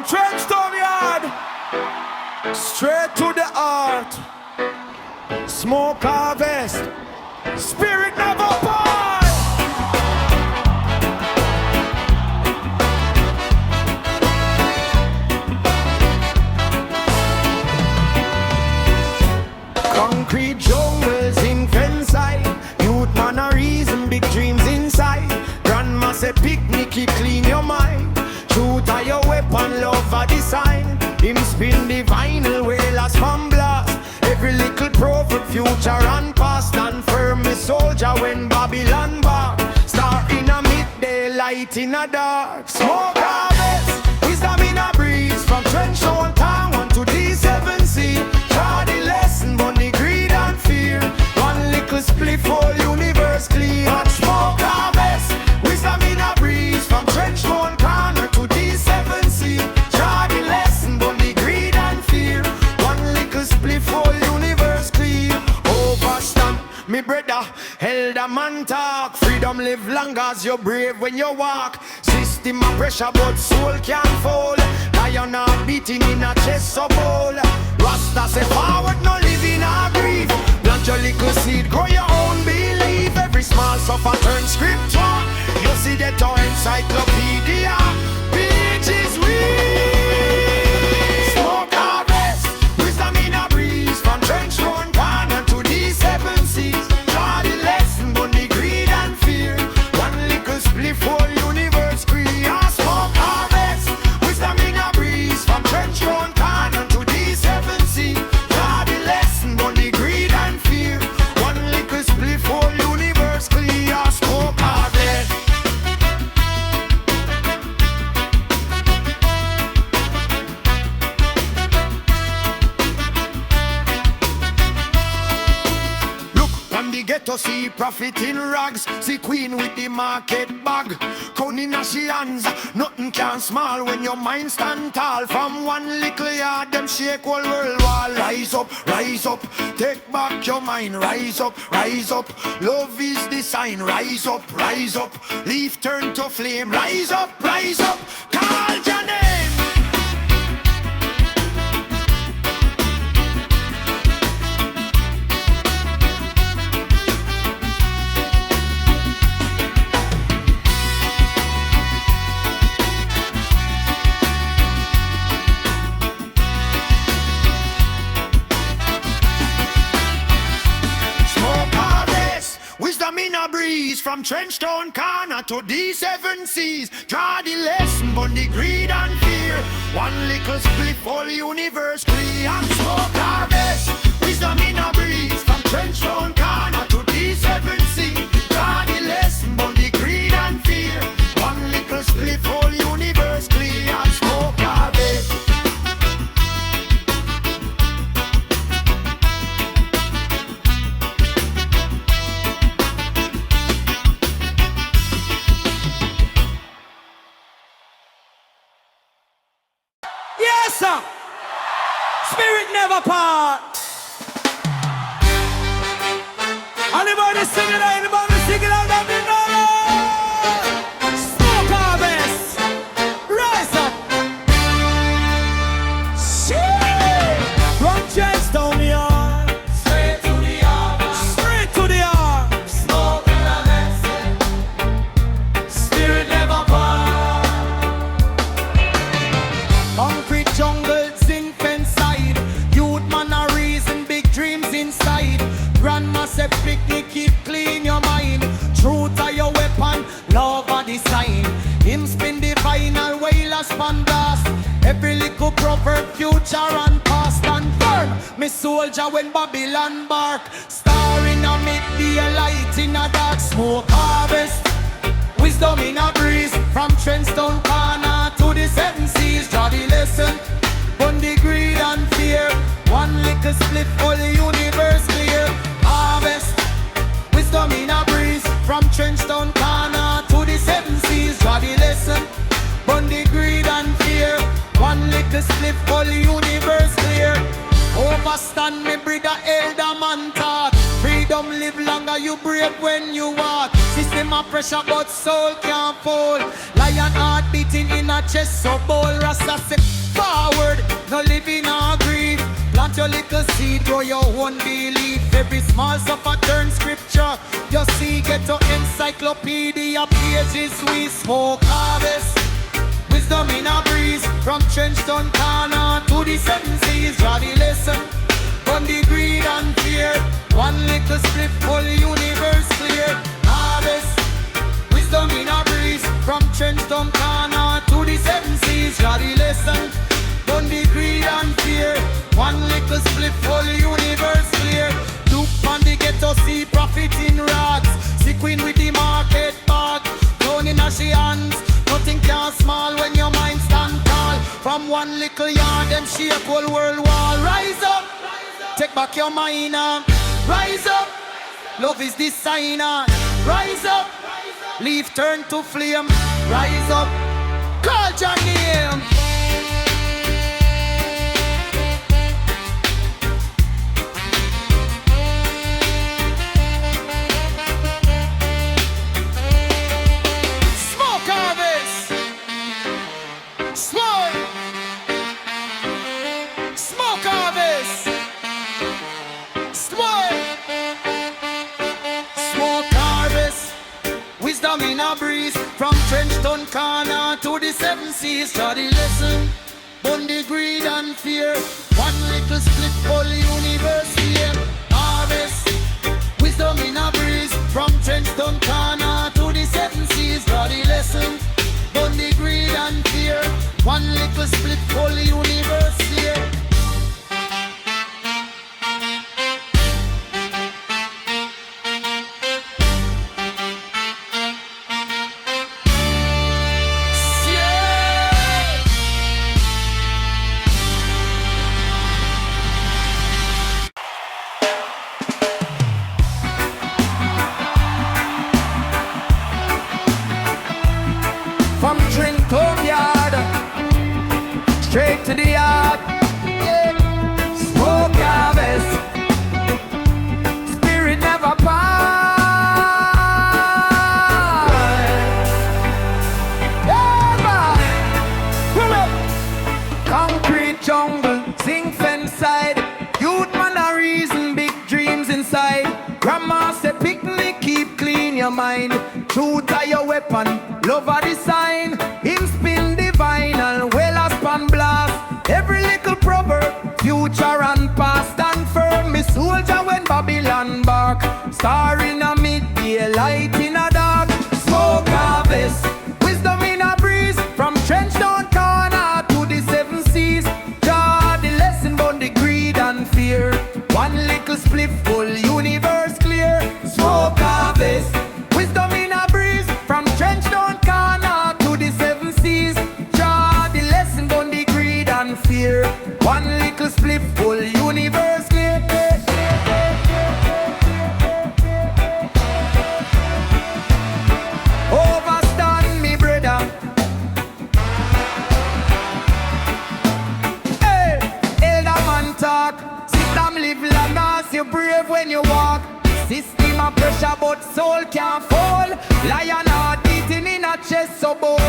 From Trenchtown Yard, straight to the heart. Smoke harvest, spirit never part. Concrete jungles in Fenside. Youth man a reason, big dreams inside. Grandma say picnic, keep clean your mind. Shoot a your weapon, love a design. Him spin the vinyl, well as from blast. Every little prophet, future and past. Stand firm, me soldier when Babylon back. Star in a midday, light in a dark. Smoke harvest, wisdom in a breeze. From Trenchtown Town 1 to D7C. Try the lesson, money, greed and fear. One little split, whole universe clear. Watch smoke harvest, wisdom in a breeze. From Trenchtown corner to D7C. Try the lesson, money, greed and fear. One little split, whole universe clear. Overstand, me brother, elder man talk. Freedom live long as you're brave when you walk. System of pressure but soul can't fall. Lion are beating in a chest so bold. Rasta say forward, no living or grief. Plant your little seed, grow your own belief. Every small suffer turn scripture. You see that our encyclopedia. Peaches we smoke harvest, wisdom in a breeze. From Trenchtown corner to the 7 seas. Draw the lesson, but the greed and fear. One little split, whole universe create. Smoke harvest, wisdom in a breeze. From Trenchtown corner to the 7 seas. Draw the lesson, but the greed and fear. One little split, whole universe clear. Smoke harvest. The ghetto see profit in rags. See queen with the market bag. Count in she hands. Nothing can small when your mind stand tall. From one little yard them shake whole world wall. Rise up, take back your mind. Rise up, love is the sign. Rise up, leaf turn to flame. Rise up, call your name. In a breeze from Trenchtown corner to the 7 seas. Draw the lesson, but the greed and fear. One little split, whole universe clear. Smoke harvest, wisdom in a breeze from Trenchtown corner to the 7 seas. Draw the lesson, but the greed and fear. One little split, whole universe clear. Smoke harvest. Yes, sir. Spirit never part. Anybody sing it out? Anybody sing it out? Let me know. Smoke harvest. Rise up. Shit. From Trenchtown Yard. Straight to the yard. Straight to the yard. Smoke harvest. Spirit never part. Concrete jungles in Fenside. Youth man a reason, big dreams inside. Grandma say picnic, keep clean your mind. Truth are your weapon, love a design. Him spin the vinyl, whale a span blast. Every little proverb, future and past and firm. Me soldier when Babylon bark. Star in a midday, light in a dark. Smoke harvest, wisdom in a breeze. From Trenchtown corner to the 7 seas. Draw the lesson, burn the greed and fear. One little split, all the universe clear. Harvest, wisdom in a breeze. From Trenchtown corner to the 7 seas. Draw the lesson, burn the greed and fear. One little split, all the universe clear. Overstand me, brother, elder man talk. Freedom live longer, you brave when you walk. System of pressure, but soul can't fall. Lion heart beating in in a chest so bold. Rasta say forward, no living or grief. Plant your little seed, grow your own belief. Every small suffer turn scripture. You see, get your encyclopedia pages. We smoke harvest, wisdom in a breeze. From Trenchtown corner to the seven seas. Draw the lesson from the greed and fear. One little split, whole universe clear. Harvest, wisdom in a breeze. From Trenchtown corner to the seven seas. Draw the lesson from the greed and fear. One little split, whole universe clear. Look on the ghetto, see profit in rags. See queen with the market bag. Down in she hands. Nothing can small when your mind stand tall. From one little yard, them shake whole world wall. Rise up, take back your mind. Rise up, love is the sign. Rise up, leave turn to flame. Rise up, call your name. In a breeze, from Trenchtown corner to the seven seas. Try the lesson, burn the greed and fear. One little split, whole universe here. Harvest, wisdom in a breeze, from Trenchtown corner to the seven seas. Try the lesson, burn the greed and fear. One little split, whole universe here. Straight to the yard, yeah. Smoke harvest, spirit never part. Yeah, concrete jungle, zinc fence side. Youth man a reason, big dreams inside. Grandma say picnic, keep clean your mind. Truth are your weapon, love are the sign. Him spin the vinyl, well as pan blast. Every little proverb, future and past. Stand firm, me soldier when Babylon bark. Star in a midday, light in a dark. Smoke harvest, wisdom in a breeze. From Trenchtown corner to the seven seas. Draw the lesson about the greed and fear. One little spliff, full universe clear. Smoke harvest, wisdom in a breeze. From Trenchtown corner to the seven seas. Draw the lesson about the greed and fear. One little spliff, full universe clear. Overstand me, brother. Hey, elder man talk. System live long as you brave when you walk. System a pressure but soul can't fall. Lion heart beating in a chest so bold.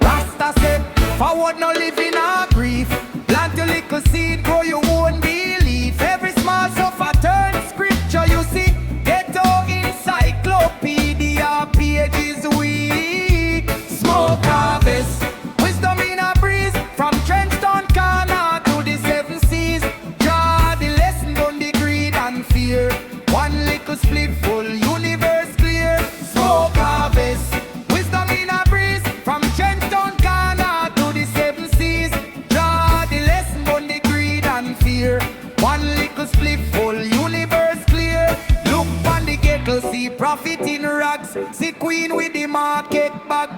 Rasta said, forward no living or grief. Plant your little seed, grow your own belief. Every small suffer turn scripture you see. Ghetto encyclopedia pages weak. Smoke harvest, wisdom in a breeze. From Trenchtown corner to the seven seas. Draw the lesson on the greed and fear. One little split, full universe clear. Smoke harvest, wisdom in a breeze. From Trenchtown corner to the seven seas. Draw the lesson on the greed and fear. One little split, full universe clear. Look on the ghetto, see profit in rags. See queen with the market bag.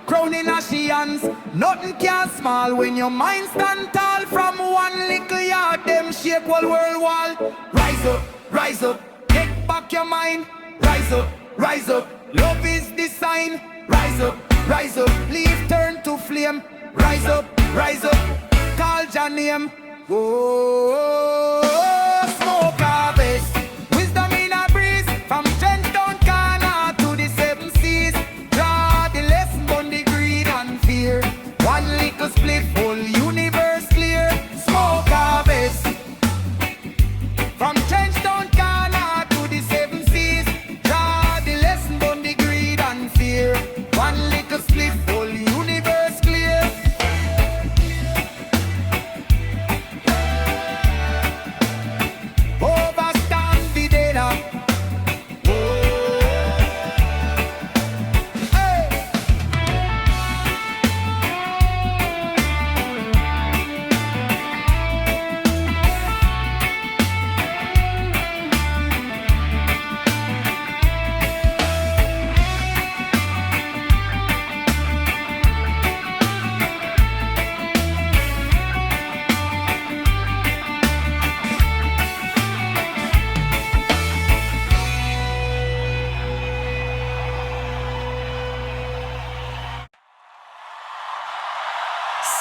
Crown in a she hands. Nothing can small when your mind stand tall. From one little yard, them shake whole world wall. Rise up, rise up. Take back your mind. Rise up, rise up. Love is the sign. Rise up, rise up. Leave turn to flame. Rise up, call your name. Oh, smoke harvest, wisdom in a breeze. From Trenchtown corner to the seven seas. Draw the lesson on the greed and fear. One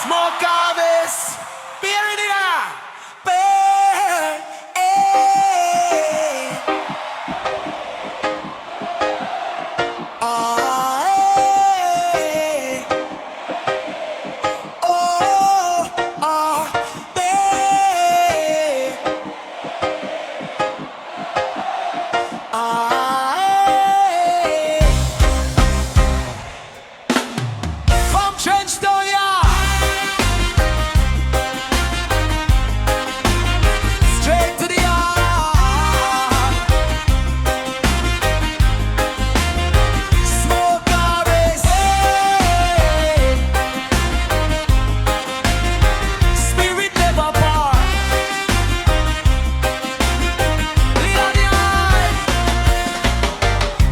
Smoke harvest. Beer in the air. Beer. Hey. Hey. Oh, beer. Hey. From Trenchtown, yeah. Straight to the heart. Smoke harvest. Hey. Spirit never part. Lead on the eye.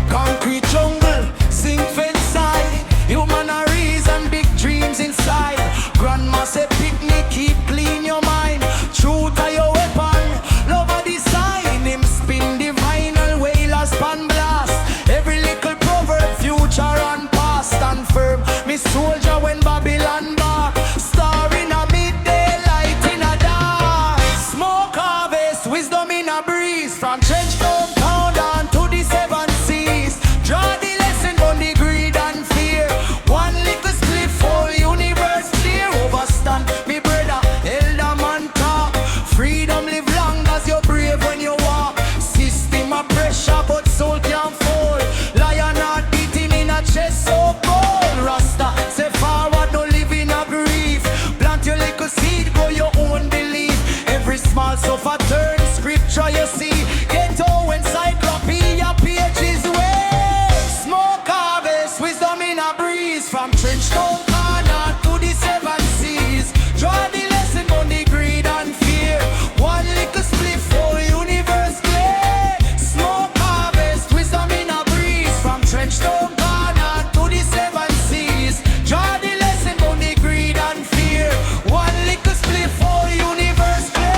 Concrete jungle, sing fence side. Human are reason, big dreams inside. Grandma say picnic, keep clean your mind. Truth are your weapon, love a design. Him spin the vinyl, whalers pan blast. Every little proverb, future and past. Stand firm, me soldier when Babylon bark. Star in a midday, light in a dark. Smoke harvest, wisdom in a breeze. From Trenchtown town down to the seven seas. Draw the lesson on the greed and fear. One little split, whole universe clear. Overstand me brother, elder man talk. Freedom live long as you're brave when you walk. System of pressure but soul can't fall. Lion heart beating in a chest so cold. Rasta say forward, no live in a grief. Plant your little seed, grow your own belief. Every small suffer turn scripture you see. Ghetto encyclopedia pages way. Smoke harvest, wisdom in a breeze. From Trenchtown corner to the seven seas. Draw the lesson on the greed and fear. One little split, whole universe clear. Smoke harvest, wisdom in a breeze. From Trenchtown corner to the seven seas. Draw the lesson on the greed and fear. One little split, whole universe clear.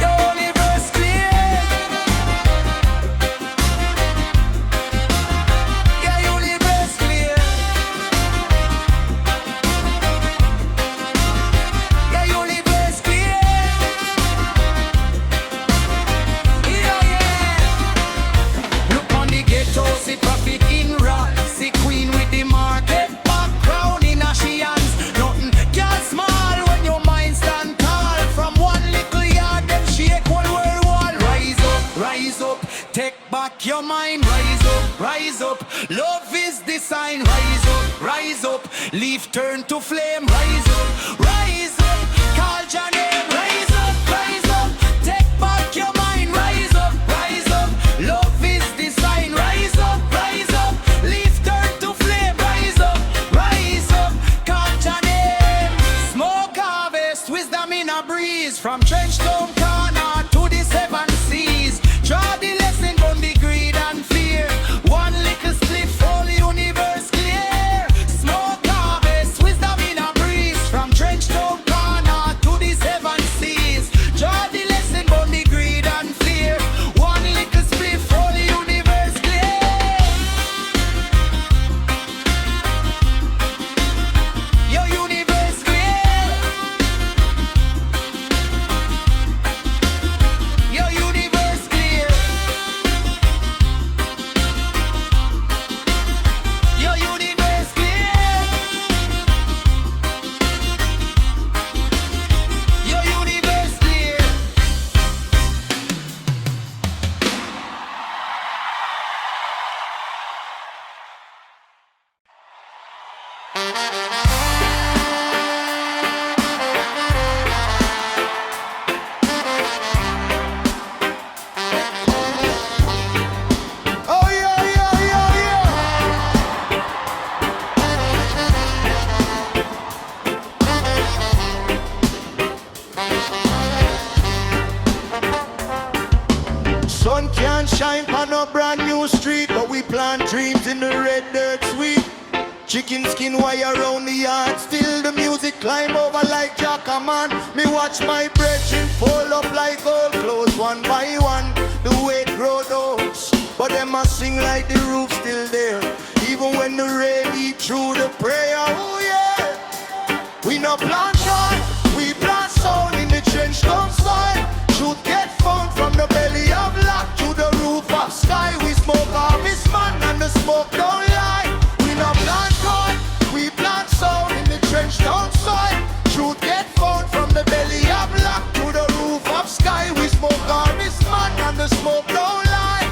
Your universe clear. Yeah, universe clear. Yeah, universe clear. Yeah, yeah. Look on the ghetto, see traffic in rock. See queen with the market background in her she hands. Nothing can small when your mind stand tall. From one little yard, them shake one world wall. Rise up, take back your mind. Rise up, love is the sign. Rise up, leaf turn to flame. Rise up, call your name. Rise up, take back your mind. Rise up, love is the sign. Rise up, leaf turn to flame. Rise up, call your name. Smoke harvest, wisdom in a breeze. From Trenchtown corner to the seven seas. Draw the lesson from the greed and fear. One little split, whole universe clear. Smoke harvest, wisdom in a breeze. From Trenchtown corner to the seven seas. Draw the lesson from the greed and fear. One little split, whole universe clear. Your universe clear. Your universe clear. Your universe clear. Your universe clear. Oh yeah, yeah, yeah, yeah. Sun can't shine on a brand new street, but we plant dreams in the red dirt sweet. Chicken skin wire around the yard. Still the music climb over like Jackaman. Me watch my brethren fall up like old clothes one by one. The weight grow those, but them a sing like the roof still there. Even when the rain eat through the prayer, oh yeah. We no plant joy, we plant soul in the trench down soil. Truth get found from the belly of luck to the roof of sky. We smoke harvest man and the smoke don't lie. We no plant joy, we plant soul in the trench down soil. Truth get found from the belly of luck to the roof of sky. We smoke harvest man and the smoke don't lie.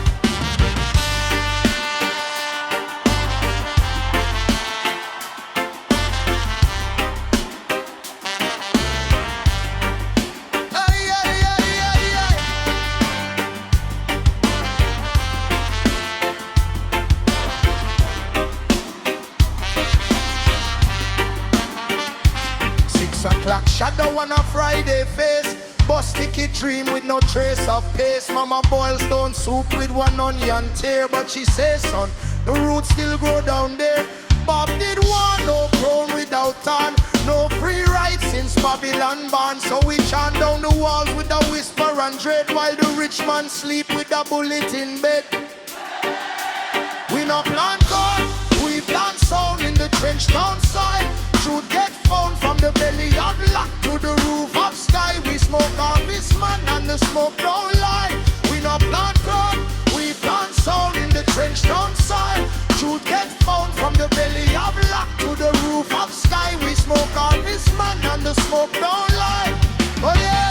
Shadow on a Friday face, bust sticky dream with no trace of pace. Mama boils down soup with one onion tear, but she says, son, the roots still grow down there. Bob did want no crown without tan, no free rights since Babylon born. So we chant down the walls with a whisper and dread, while the rich man sleep with a bullet in bed. We no plant God, we plant sound in the trench down side. Truth get found from the belly of luck to the roof of sky. We smoke harvest man and the smoke don't lie. We no plant crop, we plant sound in the trench down side. Truth get found from the belly of luck to the roof of sky. We smoke harvest man and the smoke don't lie. Oh yeah.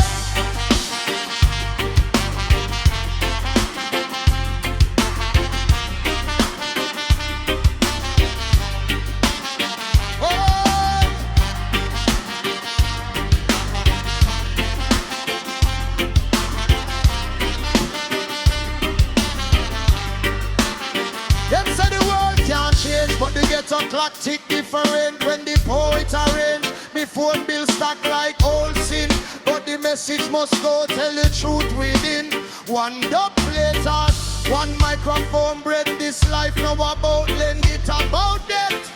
But the ghetto clock tick different when the poet arrange. Before bill stack like old sin, but the message must go tell the truth within. One dub later, one microphone bread. This life now about lend it about death.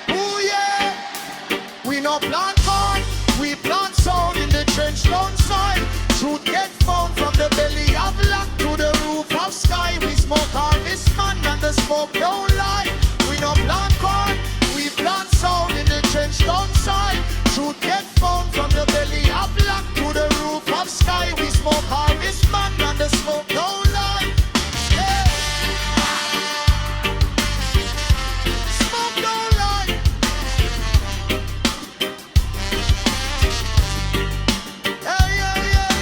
Oh yeah, we no plant corn, we plant sound in the trench down side. Truth get found from the belly of luck to the roof of sky. We smoke harvest man and the smoke don't lie. We no plant corn, we plant sound in the trench down side. Truth get found from the belly of luck to the roof of sky. We smoke harvest man and the smoke don't lie. Yeah. Smoke don't lie. Hey, yeah, yeah.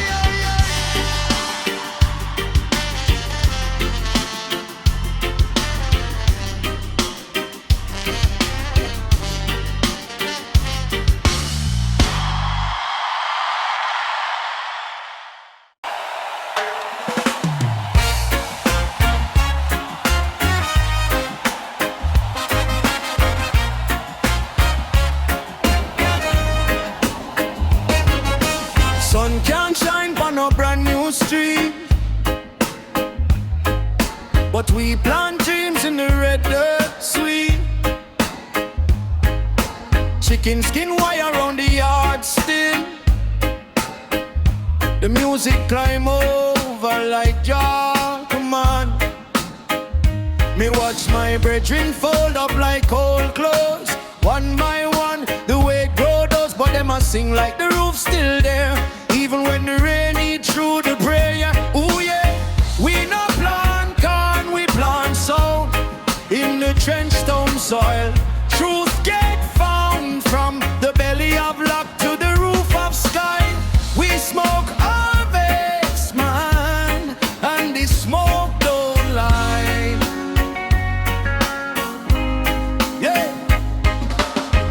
Sun can't shine on a brand new street, but we plant dreams in the red dirt sweet. Chicken skin wire around the yard still. The music climb over like jar, come on. Me watch my brethren fold up like old clothes, one by one, the way it grow does. But them a sing like the roof still there, even when the rain eat through the prayer. Ooh yeah, we no plant corn, we plant sound in the trench stone soil. Truth get found from the belly of luck to the roof of sky. We smoke harvest man and the smoke don't lie. Yeah.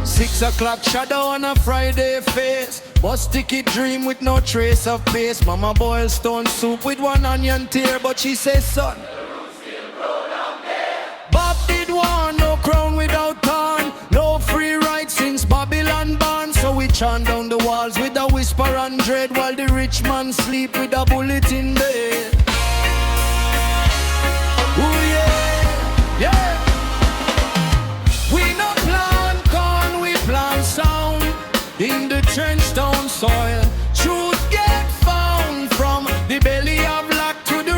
6 o'clock shadow on a Friday face, bust sticky dream with no trace of pace. Mama boils stone soup with one onion tear, but she says, son, Bob did want no crown without tan, no free rights since Babylon born. So we chant down the walls with a whisper and dread, while the rich man sleep with a bullet in bed. Ooh yeah, yeah. We no plant corn, we plant sound in the trench down soil. Truth get found from the belly of luck to the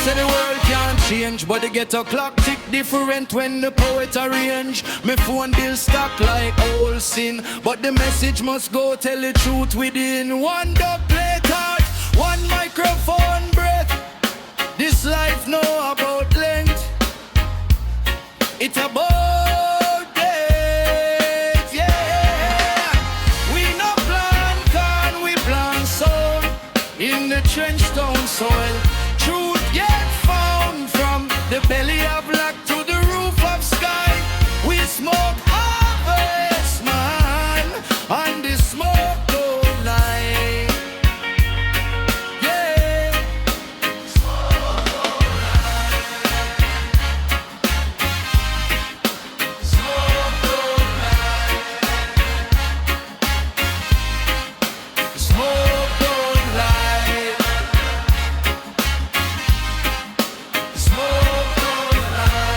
say the world can't change, but the ghetto clock tick different when the poet arrange. Me phone bill stack like old sin, but the message must go tell the truth within. One dub plate heart, one microphone breath. This life know about length, it's about date, yeah. We no plan corn, we plant soul in the trench stone soil. Truth get found from the belly of black to the roof of sky. We smoke harvest, man, and the smoke don't lie. Yeah. Smoke don't lie. Smoke don't lie. Smoke don't lie. Smoke don't lie.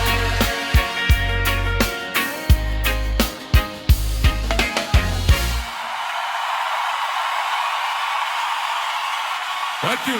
Thank you.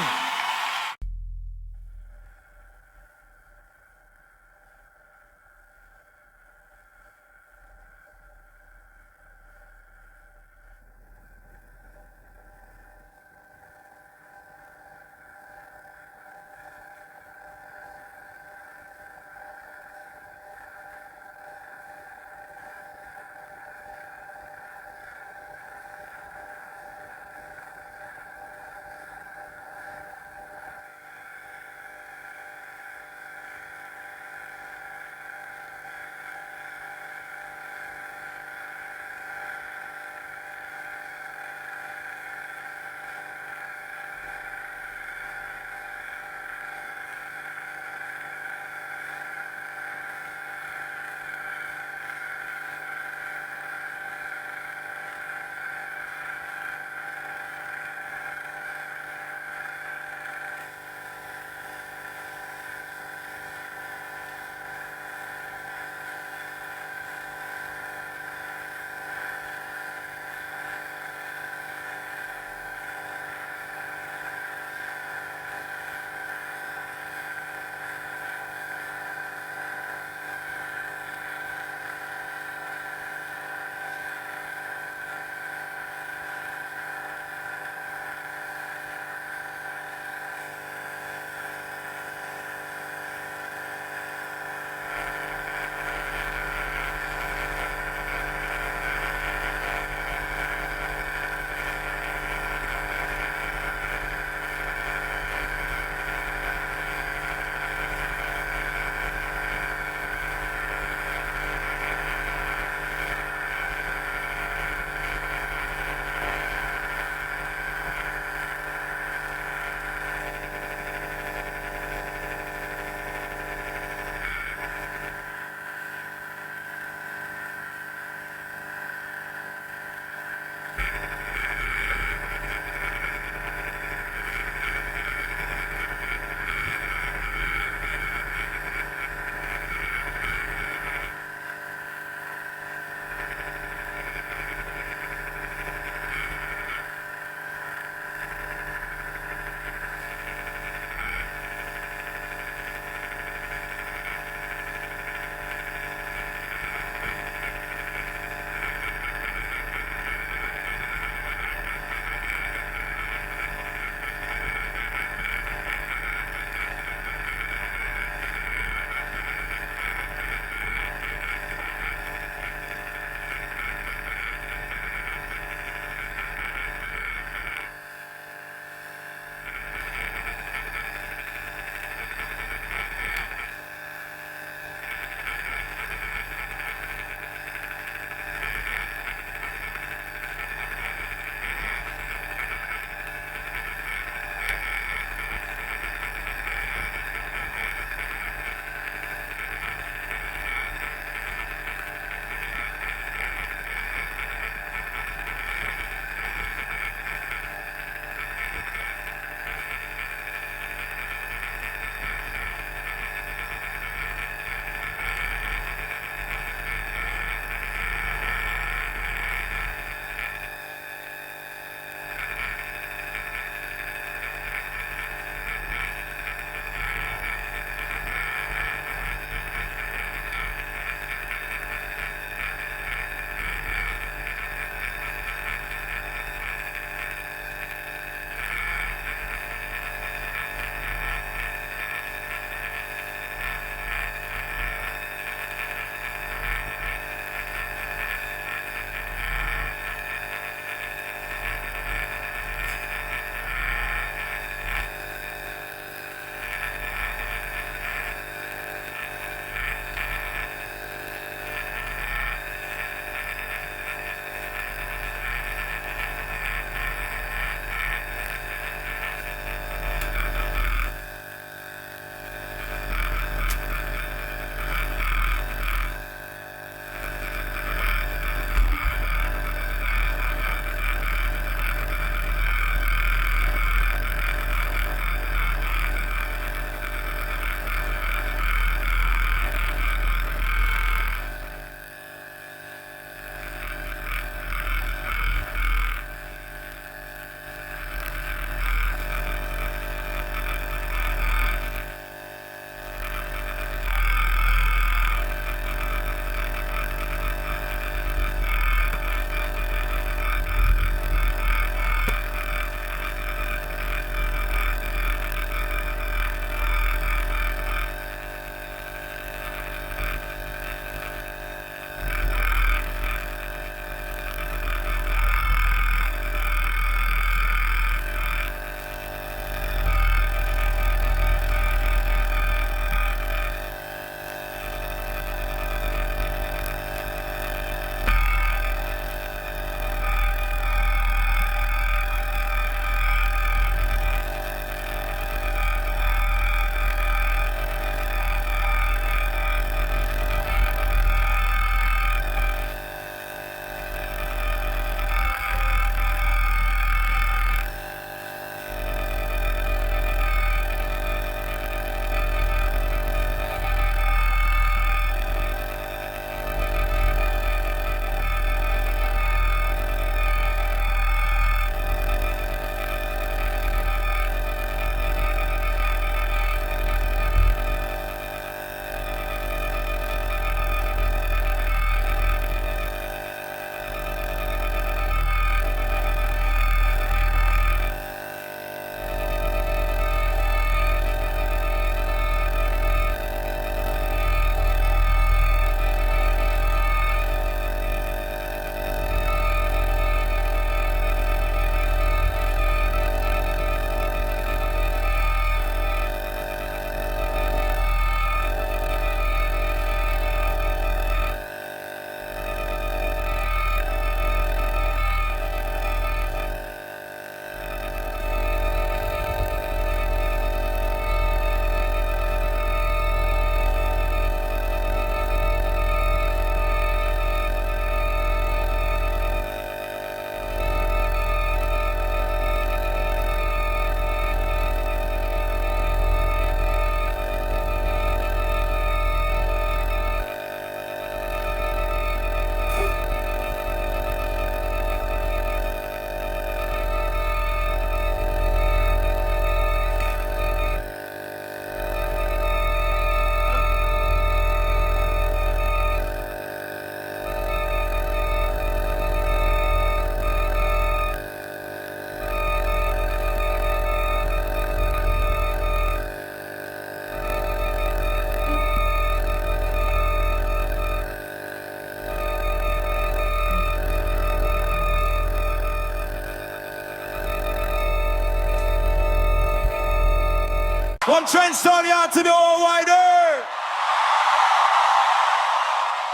One trench down here to the whole wider.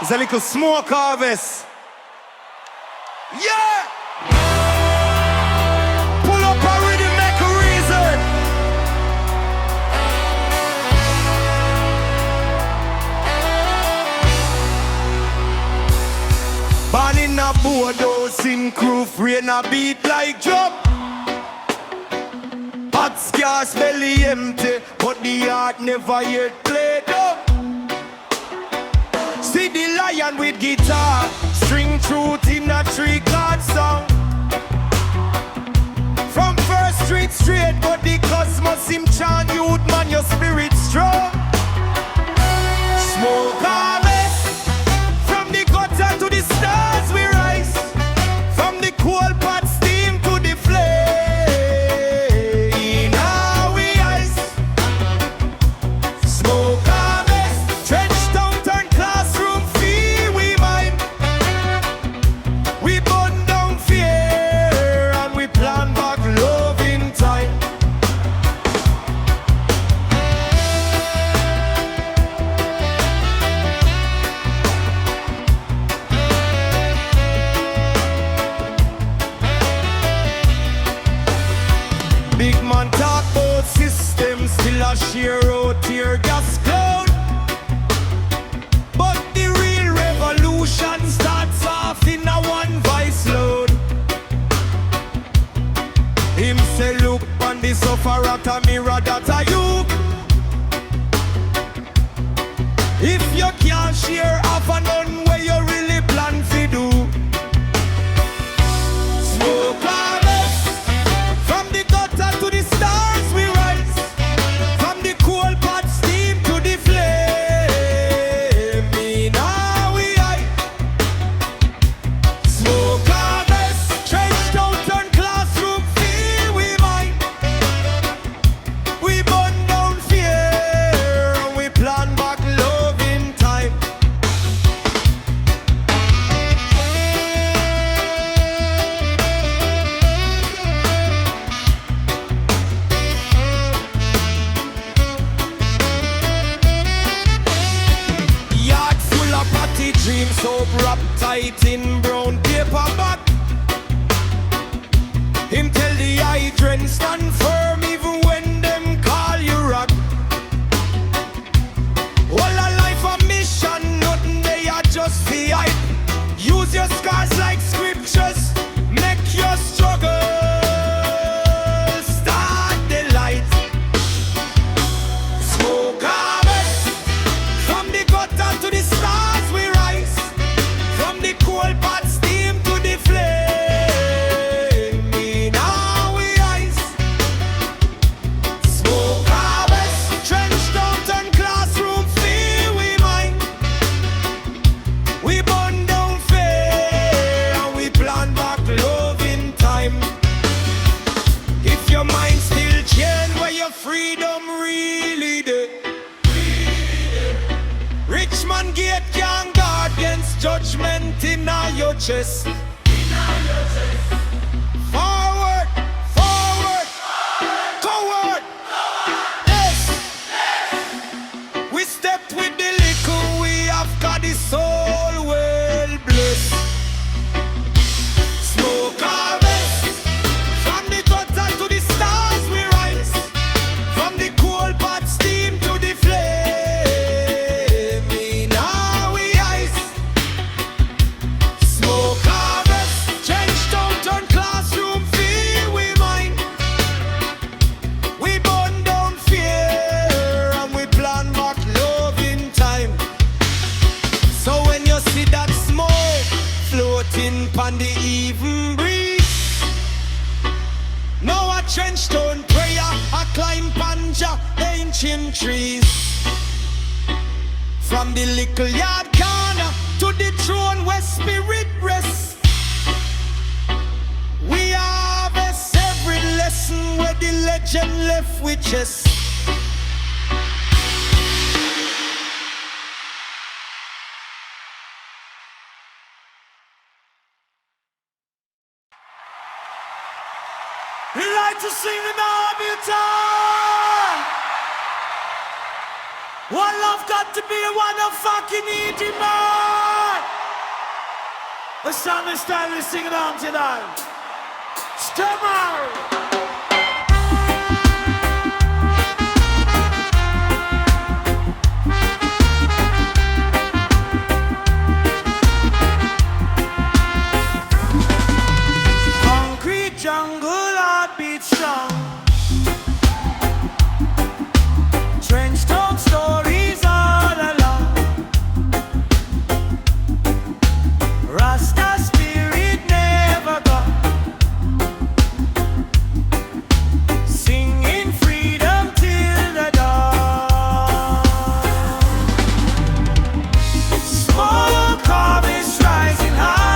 It's a little smoke harvest. Yeah! Pull up already, make a reason. Born in a boathouse in Croof, rain a beat like drum. Hot scarce belly empty, but the heart never yet played up. See the lion with guitar, string truth in a 3-chord song. From First Street straight, but the cosmos him chant, youth man, your spirit strong. Smoke harvest, from the gutter to the stars we rise. From the coal pot steam to the flame, in our eyes. Smoke harvest, trench down, turn classroom, feel we mind. We burn down fear and we plan back love in time. Big man talk about systems, still a sheer out tear gas cloud. But the real revolution starts off in a one voice load. Him say look on the suffer at a mirror that a you. If you can't share half a none where you really plan to do. Smoke harvest, from the gutter to the stars we rise. From the coal pot steam to the flame, in our eye. Smoke harvest, trench down, turn classroom, feel we mind. We burn down fear and we plan back love in time. Yard full of party dreams, so wrapped tight in brown paper bag. Him tell the hydrant stand firm even when them call you rock. All a life a mission, nothing they are just the hype. Use your scars like scriptures, make your struggle start the light. Smoke harvest, from the gutter to the stars we rise. From the coal pot steam to the flame, in our eyes. Smoke harvest, trench down, turn classroom, feel we mind. We burn down fear and we plan back love in time. If your mind still chained where your freedom really did. Rich man gate can guard against judgment in your chest. Forward, forward, coward. Yes. We stepped with the little we have got the soul well blessed. Smoke harvest, from the gutter to the stars we rise. From the coal pot steam to the flame, in our eyes. Smoke harvest, trench down, turn classroom, feel we mind. We burn down fear and we plan back love in time. So when you see that smoke floating pon the even breeze, now a trench down prayer, a climb panja, ancient trees. From the little yard corner to the throne where spirit rests. We harvest every lesson where the legend left with us. We like to sing the Nabi time. One love got to be one of fucking eating man. Let's understand this sing along tonight. Stammer. Jungle heartbeat strong. Trench town stories all along. Rasta spirit never gone. Singing freedom till the dawn. Smoke harvest rising high.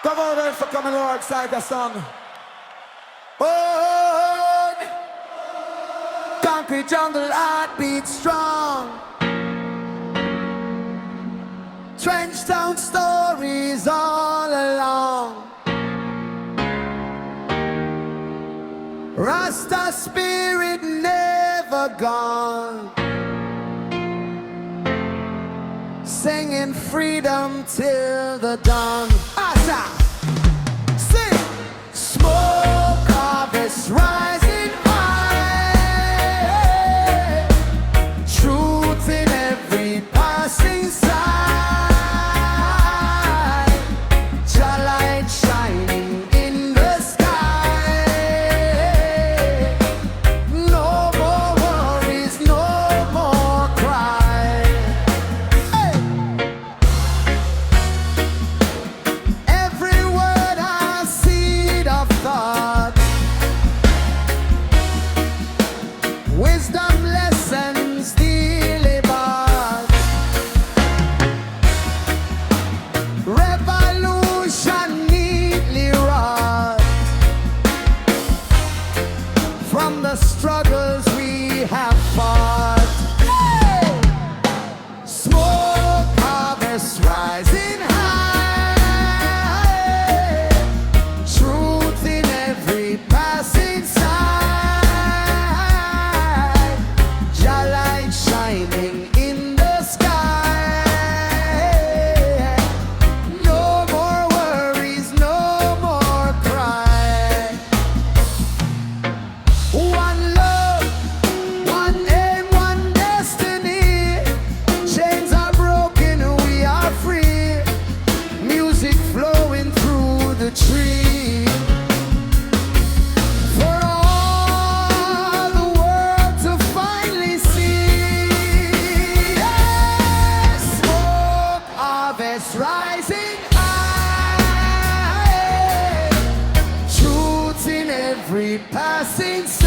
Come on then for coming alongside the song. Oh, concrete jungle heartbeat strong. Trench town stories all along. Rasta spirit never gone. Singing freedom till the dawn. Asa, sing. Smoke harvest rising high. Truth in every passing sight. Jah light shining in the sky. No more worries, no more cry. Hey. Every inside.